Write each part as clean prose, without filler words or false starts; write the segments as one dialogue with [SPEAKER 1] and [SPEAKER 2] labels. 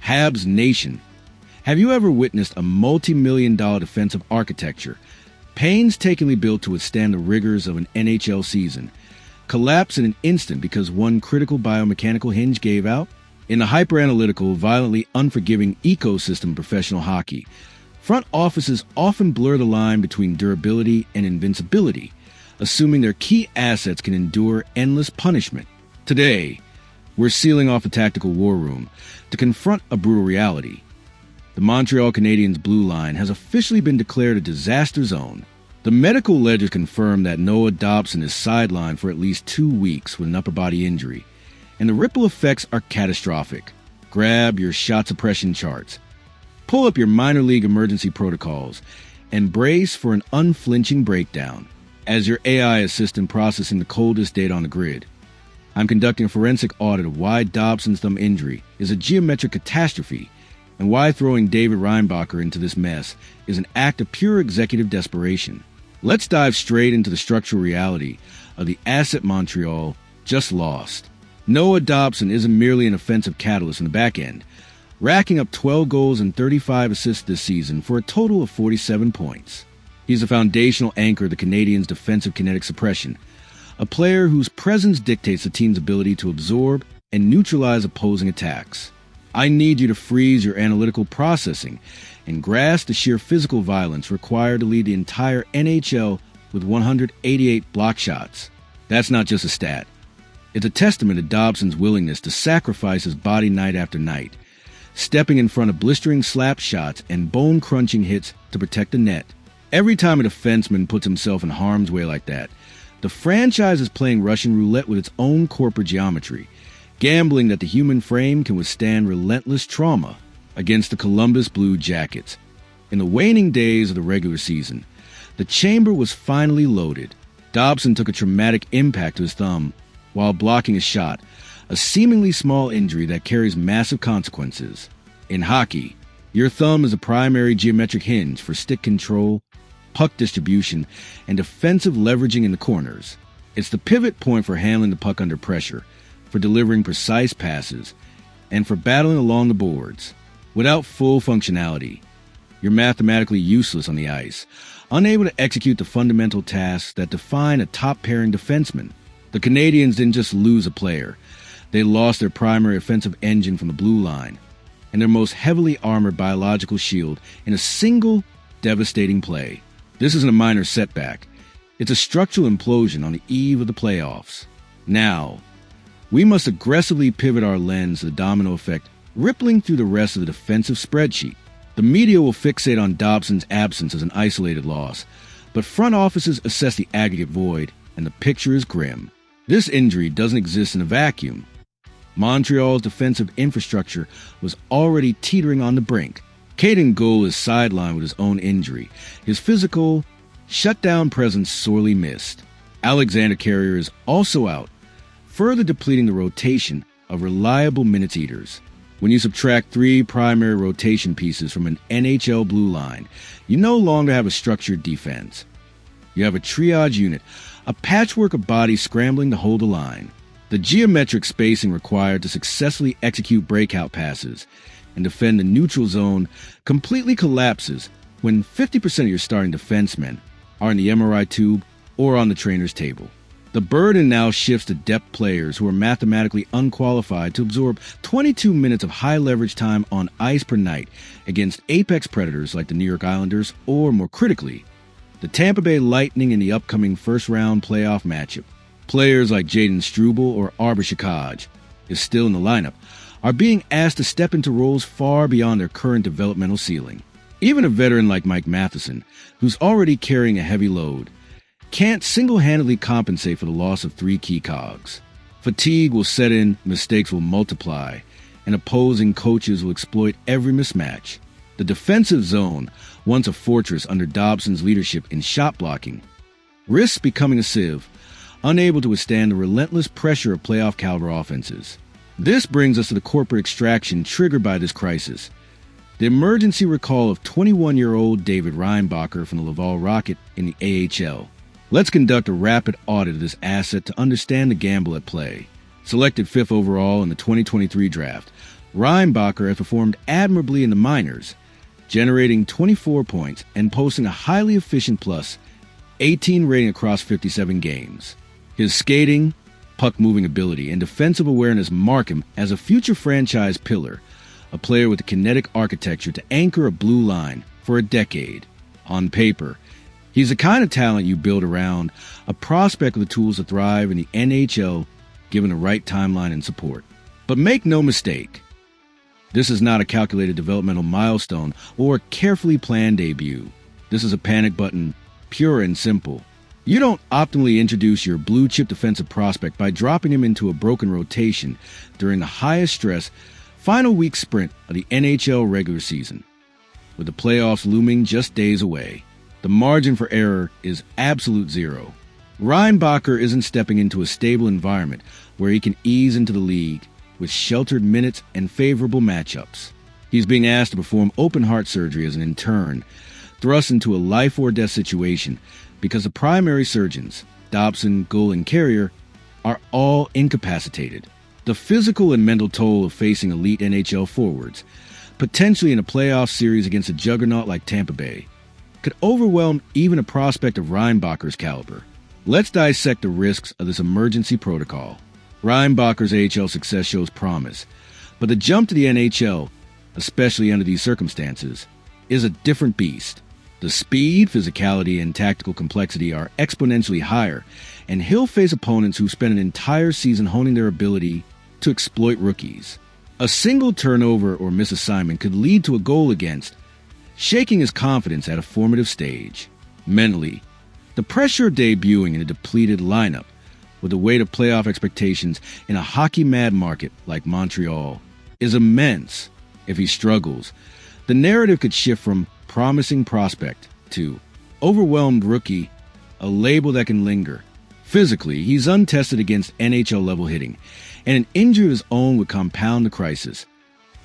[SPEAKER 1] Habs Nation. Have you ever witnessed a multi-million-dollar defensive architecture, painstakingly built to withstand the rigors of an NHL season, collapse in an instant because one critical biomechanical hinge gave out? In the hyper-analytical, violently unforgiving ecosystem of professional hockey, front offices often blur the line between durability and invincibility, assuming their key assets can endure endless punishment. Today, we're sealing off a tactical war room to confront a brutal reality. The Montreal Canadiens blue line has officially been declared a disaster zone. The medical ledger confirmed that Noah Dobson is sidelined for at least 2 weeks with an upper body injury, and the ripple effects are catastrophic. Grab your shot suppression charts, pull up your minor league emergency protocols, and brace for an unflinching breakdown as your AI assistant processing the coldest data on the grid. I'm conducting a forensic audit of why Dobson's thumb injury is a geometric catastrophe and why throwing David Reinbacher into this mess is an act of pure executive desperation. Let's dive straight into the structural reality of the asset Montreal just lost. Noah Dobson isn't merely an offensive catalyst in the back end, racking up 12 goals and 35 assists this season for a total of 47 points. He's a foundational anchor of the Canadiens' defensive kinetic suppression, a player whose presence dictates the team's ability to absorb and neutralize opposing attacks. I need you to freeze your analytical processing and grasp the sheer physical violence required to lead the entire NHL with 188 block shots. That's not just a stat. It's a testament to Dobson's willingness to sacrifice his body night after night, stepping in front of blistering slap shots and bone-crunching hits to protect the net. Every time a defenseman puts himself in harm's way like that, the franchise is playing Russian roulette with its own corporate geometry, gambling that the human frame can withstand relentless trauma against the Columbus Blue Jackets. In the waning days of the regular season, the chamber was finally loaded. Dobson took a traumatic impact to his thumb while blocking a shot, a seemingly small injury that carries massive consequences. In hockey, your thumb is a primary geometric hinge for stick control, puck distribution, and defensive leveraging in the corners. It's the pivot point for handling the puck under pressure, for delivering precise passes, and for battling along the boards. Without full functionality, you're mathematically useless on the ice, unable to execute the fundamental tasks that define a top-pairing defenseman. The Canadiens didn't just lose a player. They lost their primary offensive engine from the blue line and their most heavily armored biological shield in a single, devastating play. This isn't a minor setback. It's a structural implosion on the eve of the playoffs. Now, we must aggressively pivot our lens to the domino effect rippling through the rest of the defensive spreadsheet. The media will fixate on Dobson's absence as an isolated loss, but front offices assess the aggregate void, and the picture is grim. This injury doesn't exist in a vacuum. Montreal's defensive infrastructure was already teetering on the brink. Caden Gould is sidelined with his own injury, his physical, shutdown presence sorely missed. Alexander Carrier is also out, further depleting the rotation of reliable minutes eaters. When you subtract 3 primary rotation pieces from an NHL blue line, you no longer have a structured defense. You have a triage unit, a patchwork of bodies scrambling to hold the line. The geometric spacing required to successfully execute breakout passes and defend the neutral zone completely collapses when 50% of your starting defensemen are in the MRI tube or on the trainer's table. The burden now shifts to depth players who are mathematically unqualified to absorb 22 minutes of high-leverage time on ice per night against apex predators like the New York Islanders or, more critically, the Tampa Bay Lightning in the upcoming first-round playoff matchup. Players like Jaden Struble or Arbor Shakaj is still in the lineup, are being asked to step into roles far beyond their current developmental ceiling. Even a veteran like Mike Matheson, who's already carrying a heavy load, can't single-handedly compensate for the loss of 3 key cogs. Fatigue will set in, mistakes will multiply, and opposing coaches will exploit every mismatch. The defensive zone, once a fortress under Dobson's leadership in shot blocking, risks becoming a sieve, unable to withstand the relentless pressure of playoff-caliber offenses. This brings us to the corporate extraction triggered by this crisis. The emergency recall of 21-year-old David Reinbacher from the Laval Rocket in the AHL. Let's conduct a rapid audit of this asset to understand the gamble at play. Selected 5th overall in the 2023 draft, Rybacher has performed admirably in the minors, generating 24 points and posting a highly efficient plus 18 rating across 57 games. His skating, puck-moving ability, and defensive awareness mark him as a future franchise pillar, a player with the kinetic architecture to anchor a blue line for a decade. On paper, he's the kind of talent you build around a prospect with the tools to thrive in the NHL given the right timeline and support. But make no mistake, this is not a calculated developmental milestone or carefully planned debut. This is a panic button, pure and simple. You don't optimally introduce your blue-chip defensive prospect by dropping him into a broken rotation during the highest stress final week sprint of the NHL regular season. With the playoffs looming just days away, the margin for error is absolute zero. Rybacher isn't stepping into a stable environment where he can ease into the league with sheltered minutes and favorable matchups. He's being asked to perform open-heart surgery as an intern, thrust into a life-or-death situation because the primary surgeons, Dobson, Gull, and Carrier, are all incapacitated. The physical and mental toll of facing elite NHL forwards, potentially in a playoff series against a juggernaut like Tampa Bay, could overwhelm even a prospect of Reinbacher's caliber. Let's dissect the risks of this emergency protocol. Reinbacher's AHL success shows promise, but the jump to the NHL, especially under these circumstances, is a different beast. The speed, physicality, and tactical complexity are exponentially higher, and he'll face opponents who spend an entire season honing their ability to exploit rookies. A single turnover or misassignment could lead to a goal against, shaking his confidence at a formative stage. Mentally, the pressure of debuting in a depleted lineup with the weight of playoff expectations in a hockey-mad market like Montreal is immense. If he struggles, the narrative could shift from promising prospect to overwhelmed rookie, a label that can linger. Physically, he's untested against NHL-level hitting, and an injury of his own would compound the crisis,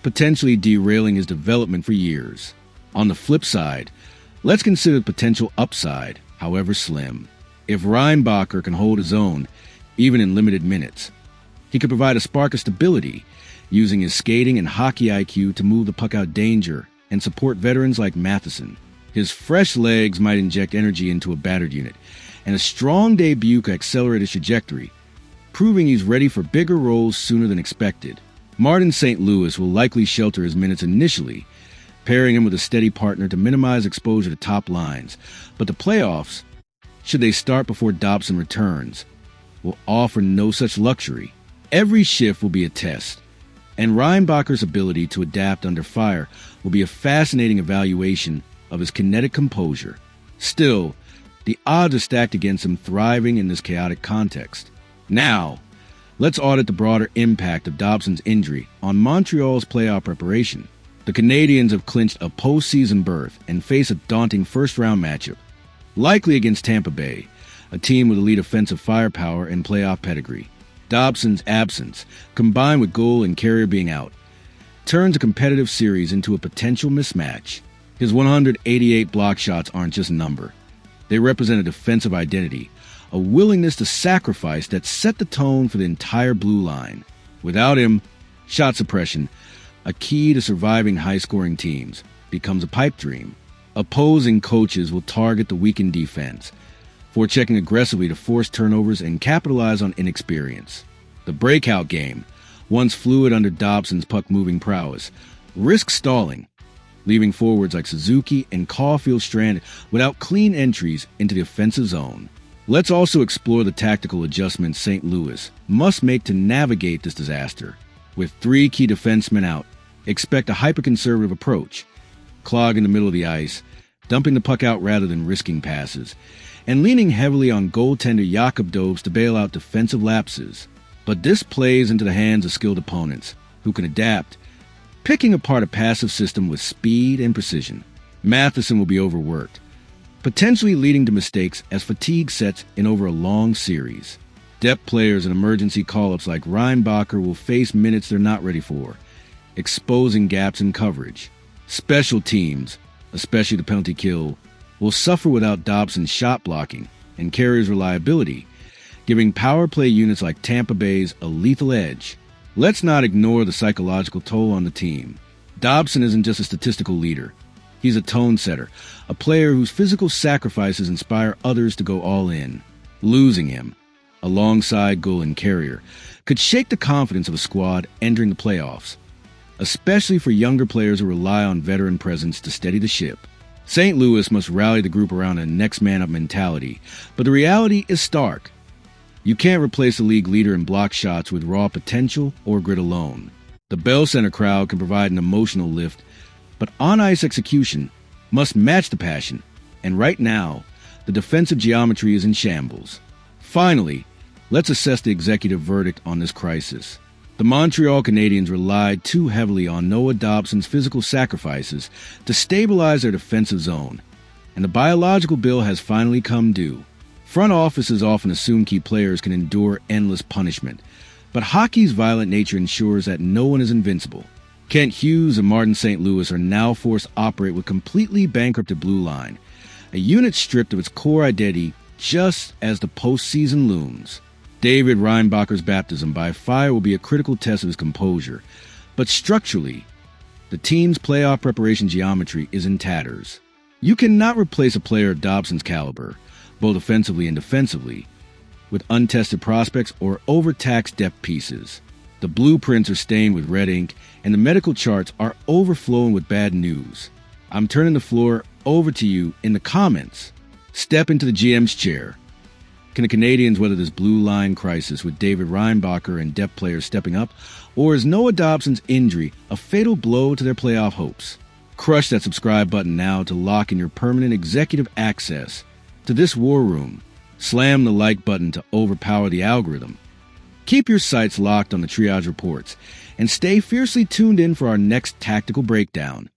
[SPEAKER 1] potentially derailing his development for years. On the flip side, let's consider the potential upside, however slim. If Rybacher can hold his own, even in limited minutes, he could provide a spark of stability, using his skating and hockey IQ to move the puck out danger and support veterans like Matheson. His fresh legs might inject energy into a battered unit, and a strong debut could accelerate his trajectory, proving he's ready for bigger roles sooner than expected. Martin St. Louis will likely shelter his minutes initially, pairing him with a steady partner to minimize exposure to top lines, but the playoffs, should they start before Dobson returns, will offer no such luxury. Every shift will be a test, and Reinbacher's ability to adapt under fire will be a fascinating evaluation of his kinetic composure. Still, the odds are stacked against him thriving in this chaotic context. Now, let's audit the broader impact of Dobson's injury on Montreal's playoff preparation. The Canadiens have clinched a postseason berth and face a daunting first-round matchup, likely against Tampa Bay, a team with elite offensive firepower and playoff pedigree. Dobson's absence, combined with Gull and Carrier being out, turns a competitive series into a potential mismatch. His 188 block shots aren't just a number. They represent a defensive identity, a willingness to sacrifice that set the tone for the entire blue line. Without him, shot suppression, a key to surviving high-scoring teams, becomes a pipe dream. Opposing coaches will target the weakened defense, forechecking aggressively to force turnovers and capitalize on inexperience. The breakout game, once fluid under Dobson's puck-moving prowess, risks stalling, leaving forwards like Suzuki and Caulfield stranded without clean entries into the offensive zone. Let's also explore the tactical adjustments St. Louis must make to navigate this disaster. With 3 key defensemen out, expect a hyper-conservative approach, clog in the middle of the ice, dumping the puck out rather than risking passes, and leaning heavily on goaltender Jakob Dobes to bail out defensive lapses. But this plays into the hands of skilled opponents, who can adapt, picking apart a passive system with speed and precision. Matheson will be overworked, potentially leading to mistakes as fatigue sets in over a long series. Depth players and emergency call-ups like Rybacher will face minutes they're not ready for, exposing gaps in coverage. Special teams, especially the penalty kill, will suffer without Dobson's shot blocking and Carrier's reliability, giving power play units like Tampa Bay's a lethal edge. Let's not ignore the psychological toll on the team. Dobson isn't just a statistical leader. He's a tone setter, a player whose physical sacrifices inspire others to go all in. Losing him, alongside goal and carrier, could shake the confidence of a squad entering the playoffs, especially for younger players who rely on veteran presence to steady the ship. St. Louis must rally the group around a next-man-up mentality, but the reality is stark. You can't replace a league leader in block shots with raw potential or grit alone. The Bell Center crowd can provide an emotional lift, but on-ice execution must match the passion, and right now, the defensive geometry is in shambles. Finally, let's assess the executive verdict on this crisis. The Montreal Canadiens relied too heavily on Noah Dobson's physical sacrifices to stabilize their defensive zone, and the biological bill has finally come due. Front offices often assume key players can endure endless punishment, but hockey's violent nature ensures that no one is invincible. Kent Hughes and Martin St. Louis are now forced to operate with completely bankrupted blue line, a unit stripped of its core identity just as the postseason looms. David Reinbacher's baptism by fire will be a critical test of his composure, but structurally, the team's playoff preparation geometry is in tatters. You cannot replace a player of Dobson's caliber, both offensively and defensively, with untested prospects or overtaxed depth pieces. The blueprints are stained with red ink, and the medical charts are overflowing with bad news. I'm turning the floor over to you in the comments. Step into the GM's chair. Can the Canadiens weather this blue line crisis with David Reinbacher and depth players stepping up, or is Noah Dobson's injury a fatal blow to their playoff hopes? Crush that subscribe button now to lock in your permanent executive access to this war room. Slam the like button to overpower the algorithm. Keep your sights locked on the triage reports and stay fiercely tuned in for our next tactical breakdown.